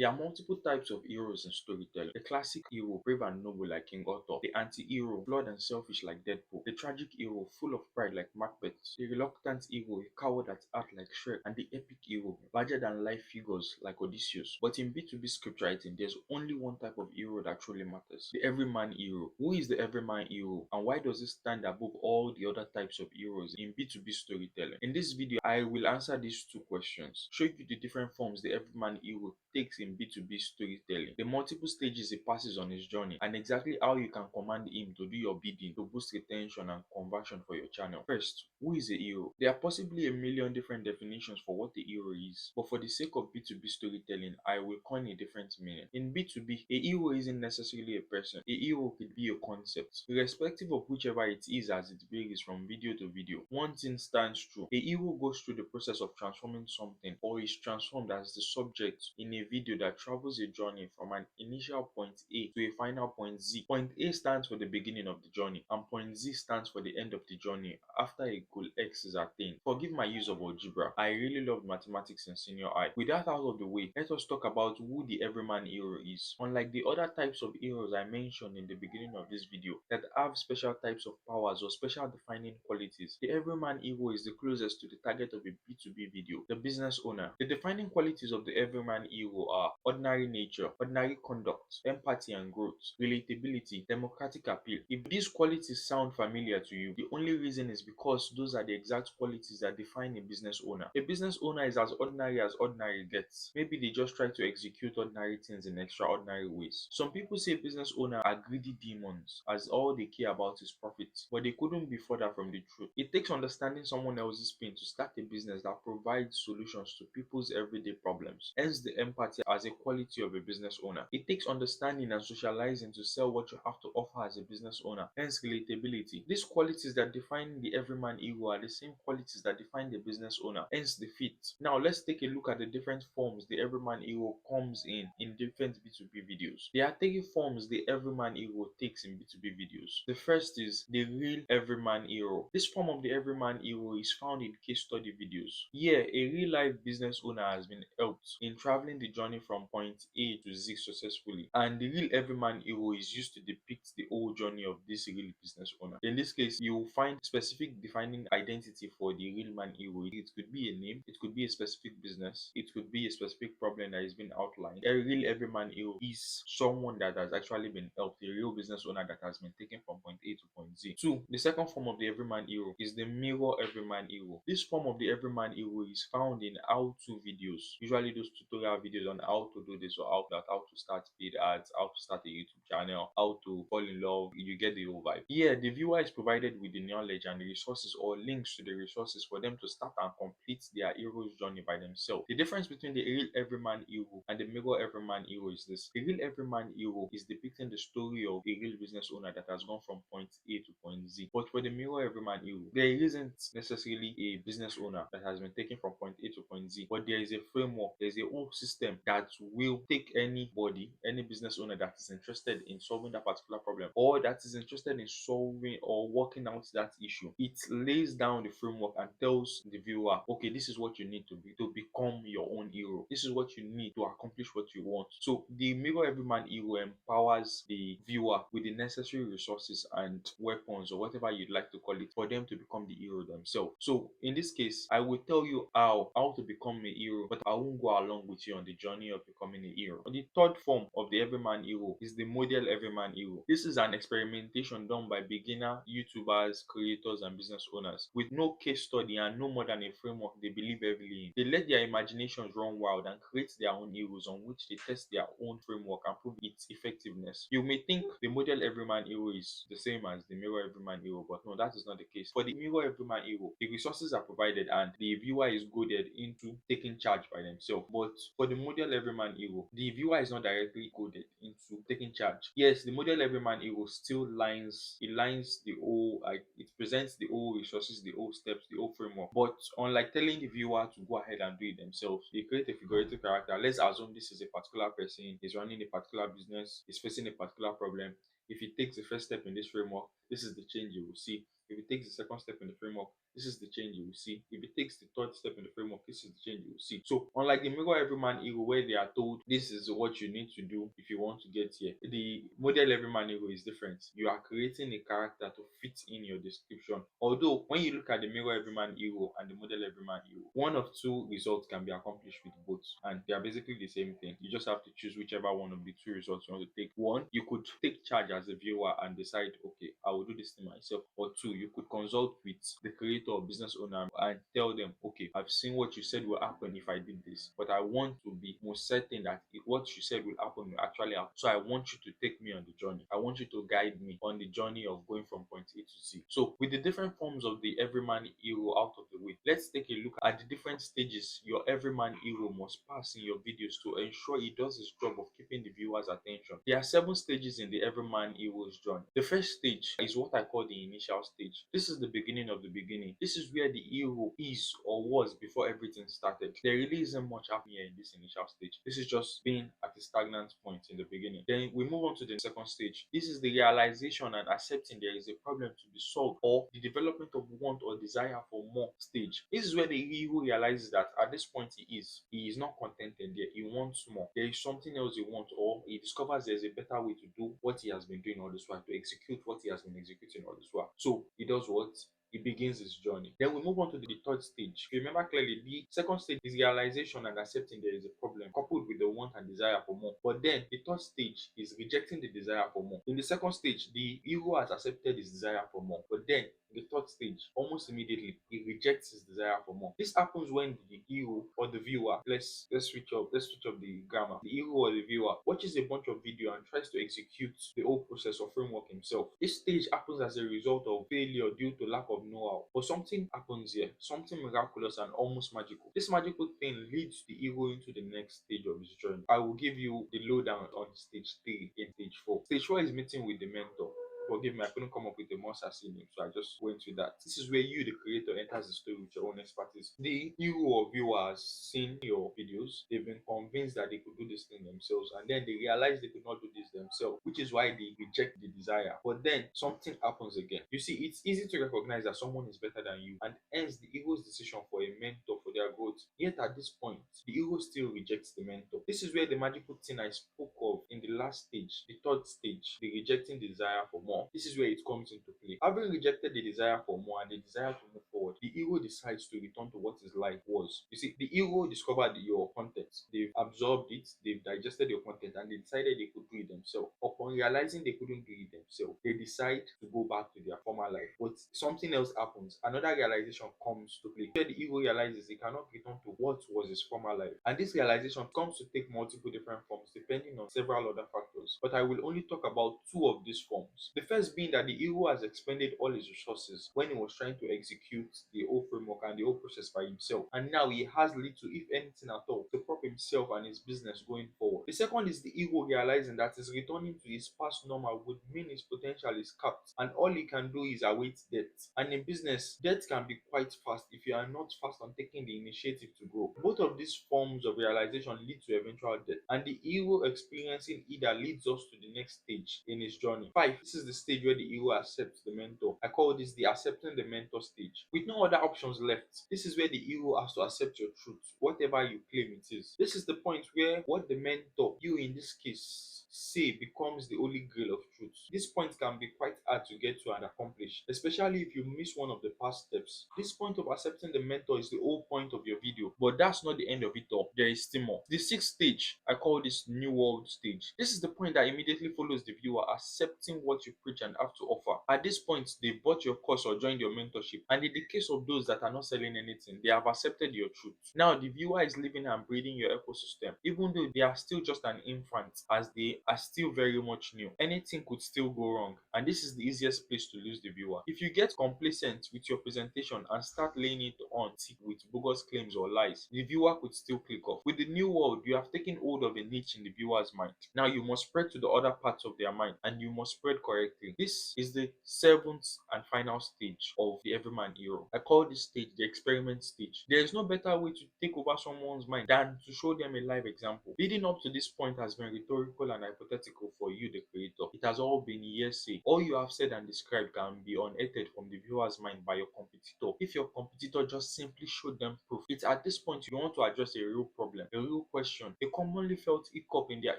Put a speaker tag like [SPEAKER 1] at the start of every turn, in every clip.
[SPEAKER 1] There are multiple types of heroes in storytelling. The classic hero, brave and noble like King Arthur. The anti-hero, flawed and selfish like Deadpool. The tragic hero, full of pride like Macbeth. The reluctant hero, a coward at heart like Shrek. And the epic hero, larger than life figures like Odysseus. But in B2B script writing, there's only one type of hero that truly matters. The everyman hero. Who is the everyman hero, and why does it stand above all the other types of heroes in B2B storytelling? In this video, I will answer these two questions, show you the different forms the everyman hero takes in B2B storytelling, the multiple stages he passes on his journey, and exactly how you can command him to do your bidding to boost retention and conversion for your channel. First, who is a hero? There are possibly a million different definitions for what a hero is, but for the sake of B2B storytelling, I will coin a different meaning. In B2B, a hero isn't necessarily a person. A hero could be a concept. Irrespective of whichever it is, as it varies from video to video, one thing stands true. A hero goes through the process of transforming something, or is transformed as the subject in a video that travels a journey from an initial point A to a final point Z. Point A stands for the beginning of the journey, and point Z stands for the end of the journey after a goal X is attained. Forgive my use of algebra. I really loved mathematics in senior high. With that out of the way, let us talk about who the everyman hero is. Unlike the other types of heroes I mentioned in the beginning of this video that have special types of powers or special defining qualities, the everyman hero is the closest to the target of a B2B video, the business owner. The defining qualities of the everyman hero are ordinary nature, ordinary conduct, empathy and growth, relatability, democratic appeal. If these qualities sound familiar to you, the only reason is because those are the exact qualities that define a business owner. A business owner is as ordinary gets. Maybe they just try to execute ordinary things in extraordinary ways. Some people say business owners are greedy demons, as all they care about is profit, but they couldn't be further from the truth. It takes understanding someone else's pain to start a business that provides solutions to people's everyday problems. Hence the empathy as a quality of a business owner. It takes understanding and socializing to sell what you have to offer as a business owner. Hence relatability. These qualities that define the everyman hero are the same qualities that define the business owner. Hence the fit. Now let's take a look at the different forms the everyman hero comes in different B2B videos. There are three forms the everyman hero takes in B2B videos. The first is the real everyman hero. This form of the everyman hero is found in case study videos. Here, a real life business owner has been helped in traveling the journey from point A to Z successfully, and the real everyman hero is used to depict the whole journey of this real business owner. In this case, you will find specific defining identity for the real man hero. It could be a name, it could be a specific business, it could be a specific problem that is being outlined. A real everyman hero is someone that has actually been helped, a real business owner that has been taken from point A to point Z. Two, the second form of the everyman hero is the mirror everyman hero. This form of the everyman hero is found in how-to videos, usually those tutorial videos on how to do this or how to start paid ads, how to start a YouTube channel, how to fall in love. You get the whole vibe. Here, the viewer is provided with the knowledge and the resources or links to the resources for them to start and complete their hero's journey by themselves. The difference between the real everyman hero and the mirror everyman hero is this: the real everyman hero is depicting the story of a real business owner that has gone from point A to point Z. But for the mirror everyman hero, there isn't necessarily a business owner that has been taken from point A to point Z, but there is a framework, there is a whole system that will take anybody, any business owner that is interested in solving that particular problem, or that is interested in solving or working out that issue. It lays down the framework and tells the viewer, okay, this is what you need to be to become your own hero. This is what you need to accomplish what you want. So the mirror everyman hero empowers the viewer with the necessary resources and weapons, or whatever you'd like to call it, for them to become the hero themselves. So in this case, I will tell you how to become a hero, but I won't go along with you on the journey of becoming a hero. The third form of the everyman hero is the model everyman hero. This is an experimentation done by beginner YouTubers, creators, and business owners with no case study and no more than a framework they believe heavily in. They let their imaginations run wild and create their own heroes on which they test their own framework and prove its effectiveness. You may think the model everyman hero is the same as the mirror everyman hero, but no, that is not the case. For the mirror everyman hero, the resources are provided and the viewer is goaded into taking charge by themselves. But for the model everyman hero, the viewer is not directly goaded into taking charge. Yes, the model everyman hero still lines the whole, like, it presents the whole resources, the whole steps, the whole framework. But unlike telling the viewer to go ahead and do it themselves, they create a figurative character. Let's assume this is a particular person, is running a particular business, is facing a particular problem. If he takes the first step in this framework, this is the change you will see. If he takes the second step in the framework, this is the change you will see. If it takes the third step in the framework, this is the change you will see. So unlike the Mirror Everyman Hero, where they are told this is what you need to do if you want to get here, the Model Everyman Hero is different. You are creating a character to fit in your description. Although when you look at the Mirror Everyman Hero and the Model Everyman Hero, one of two results can be accomplished with both, and they are basically the same thing. You just have to choose whichever one of the two results you want to take. One, you could take charge as a viewer and decide, okay, I will do this thing myself. Or two, you could consult with the creator or business owner and tell them, okay, I've seen what you said will happen if I did this, but I want to be most certain that what you said will happen will actually happen. So I want you to take me on the journey. I want you to guide me on the journey of going from point A to Z. So with the different forms of the Everyman Hero out of the way, let's take a look at the different stages your Everyman Hero must pass in your videos to ensure he does his job of keeping the viewer's attention. There are 7 stages in the Everyman Hero's journey. The first stage is what I call the initial stage. This is the beginning of the beginning. This is where the hero is or was before everything started. There really isn't much happening here in this initial stage. This is just being at a stagnant point in the beginning. Then we move on to the second stage. This is the realization and accepting there is a problem to be solved, or the development of want or desire for more stage. This is where the hero realizes that at this point he is not contented there. He wants more. There is something else he wants, or he discovers there's a better way to do what he has been doing all this while, to execute what he has been executing all this while. So he does what? He begins his journey. Then we move on to the third stage. If you remember clearly, the second stage is realization and accepting there is a problem, coupled with the want and desire for more. But then the third stage is rejecting the desire for more. In the second stage, the hero has accepted his desire for more. But then in the third stage, almost immediately, he rejects his desire for more. This happens when the hero or the viewer, let's switch up the grammar. The hero or the viewer watches a bunch of video and tries to execute the whole process or framework himself. This stage happens as a result of failure due to lack of know-how. But something happens here, something miraculous and almost magical. This magical thing leads the hero into the next stage of his journey. I will give you the lowdown on stage 3 in stage 4. Stage 4 is meeting with the mentor. Forgive me, I couldn't come up with a more sassy name, so I just went with that. This is where you, the creator, enters the story with your own expertise. The hero or viewer has seen your videos, they've been convinced that they could do this thing themselves, and then they realize they could not do this themselves, which is why they reject the desire. But then something happens again. You see, it's easy to recognize that someone is better than you, and hence the ego's decision for a mentor for their growth. Yet at this point, the ego still rejects the mentor. This is where the magical thing I spoke of in the last stage, the third stage, the rejecting the desire for more, this is where it comes into play. Having rejected the desire for more and the desire to move forward, the ego decides to return to what his life was. You see, the ego discovered your content, they've absorbed it, they've digested your content, and they decided they could do it themselves. Upon realizing they couldn't do it themselves, they decide to go back to their former life. But something else happens. Another realization comes to play. Where the ego realizes he cannot return to what was his former life. And this realization comes to take multiple different forms depending on several other factors. But I will only talk about 2 of these forms. The first being that the ego has expended all his resources when he was trying to execute the whole framework and the whole process by himself. And now he has little, if anything at all, to prop himself and his business going forward. The second is the ego realizing that his returning to his past normal would mean his potential is capped and all he can do is await death. And in business, death can be quite fast if you are not fast on taking the initiative to grow. Both of these forms of realization lead to eventual death, and the ego experiencing either leads us to the next stage in his journey. 5. This is the stage where the ego accepts the mentor. I call this the accepting the mentor stage. With no other options left, this is where the ego has to accept your truth, whatever you claim it is. This is the point where what the mentor, you in this case, say becomes the holy grail of truth. This point can be quite hard to get to and accomplish, especially if you miss one of the past steps. This point of accepting the mentor is the whole point of your video, but that's not the end of it all. There is still more. The 6th stage, I call this new world stage. This is the point that immediately follows the viewer accepting what you preach and have to offer. At this point, they bought your course or joined your mentorship, and in the case of those that are not selling anything, they have accepted your truth. Now the viewer is living and breathing your ecosystem, even though they are still just an infant, as they are still very much new. Anything could still go wrong, and this is the easiest place to lose the viewer. If you get complacent with your presentation and start laying it on thick with bogus claims or lies, the viewer could still click off. With the new world, you have taken hold of a niche in the viewer's mind. Now you must spread to the other parts of their mind, and you must spread correctly. This is the 7th and final stage of the Everyman hero. I call this stage the experiment stage. There is no better way to take over someone's mind than to show them a live example. Leading up to this point has been rhetorical and hypothetical for you, the creator. It has all been hearsay. All you have said and described can be unearthed from the viewer's mind by your competitor. If your competitor just simply showed them proof, it's at this point you want to address a real problem, a real question, a commonly felt hiccup in their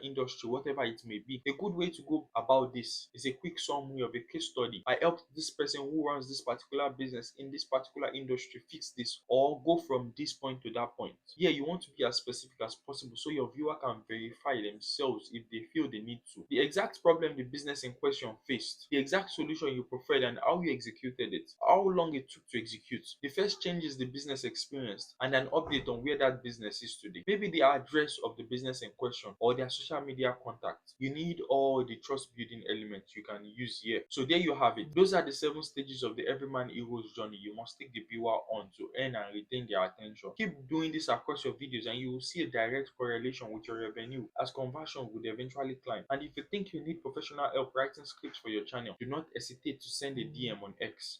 [SPEAKER 1] industry, whatever it may be. A good way to go about this is a quick summary of a case study. I helped this person who runs this particular business in this particular industry fix this, or go from this point to that point. Yeah, you want to be as specific as possible so your viewer can verify themselves if they feel they need to. The exact problem the business in question faced, the exact solution you preferred, and how you executed it, how long it took to execute, the first changes the business experienced, and an update on where that business is today. Maybe the address of the business in question or their social media contacts. You need all the trust building elements you can use here. So there you have it. Those are the 7 stages of the Everyman Hero's journey you must take the viewer on to earn and retain their attention. Keep doing this across your videos and you will see a direct correlation with your revenue, as conversion would eventually climb. And if you think you need professional help writing scripts for your channel, do not hesitate to send a DM on X.